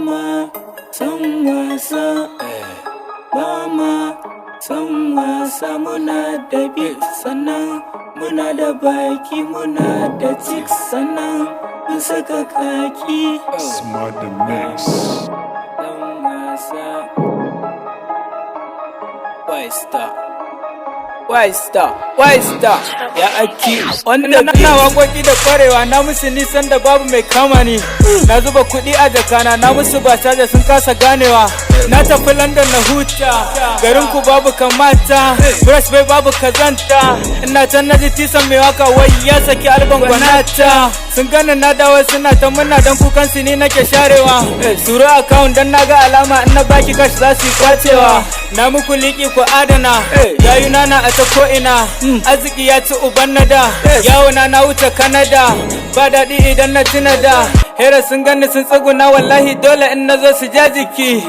Mama, son wasa, mama, son wasa. Muna da beat sannan muna da baki, muna da chicks sannan mun saka kaki. Smart the mix. Son wasa. Why star? Ya aki wanda na waƙoƙi da kwarewa na musu nisan da babu mai kama ni. Na zuba kuɗi a jakana na musu ba da sun kasa ganewa. Na tafi London na huta, garin ku babu kamata, brush bai babu kazanta. Ina can na ji tisan mai waka wai ya saki alban gwanata. Sun gani na dawo suna ta murna dan kukan su ni nake sharewa. Suru account dan naga alama in na baki cash za su yi kwacewa. Na muku liki ku adana, yayuna na a ta ko'ina, arziki ya ci uban nada, yawona na wuce Canada, ba daɗi idan na tuna da, hera sun gani sun tsuguna wallahi dole in na zo su ja jiki.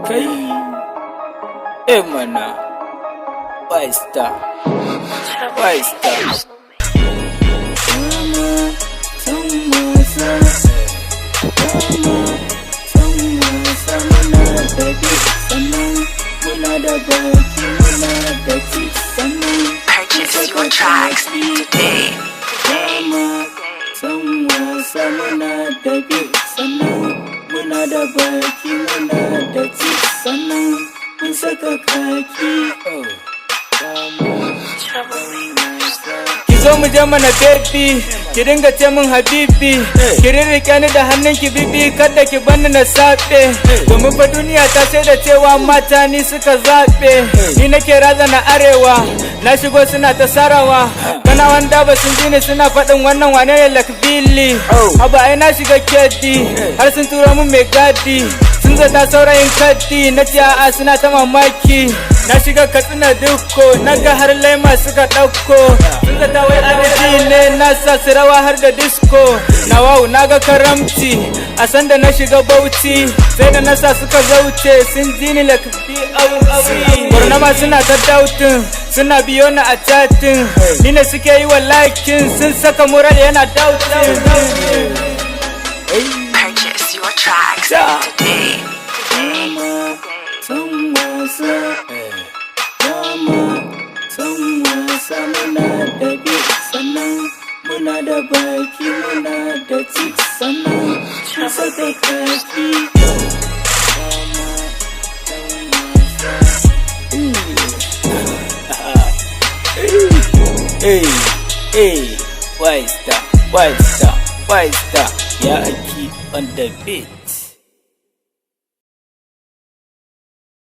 Kai, mana, why star? Purchase your tracks today. Muna da beat sannan muna da baki, muna da chicks sannan mun saka kaki. Ki zo mu je mana baby, ki dinga ce min habibi, ki rirrike ni da hannun ki bibi, kada ki bani na saɓe. Domin fa duniya ta sai da cewa mata ni suka zaɓe. Ni nake razana arewa, na shigo suna ta sarawa. Kana wanda ba sun ji ni suna faɗin wannan wane ne lakbili. Haba ai na shiga kedi, har sun turo min mai gadi. Sun zata saurayin kaddi, na ce a'a suna ta mamaki. Na shiga Katsina dukko, na ga har laima suka ɗauko. Sun zata wai adadi ne, na sa su rawa har da disco. Na wau na ga karamci, a sanda na shiga Bauchi, sai da na sa suka zauce. Sun ji ni lakbi auri. Bornama suna ta dautin, suna biyo ni a chatin. Ni ne suke yi wa likin, sun saka mural yana dautin. Purchase your tracks today. Muna da beat sannan muna da baki, muna da chicks sannan mun saka kaki. Why star? Ya aki on the beat.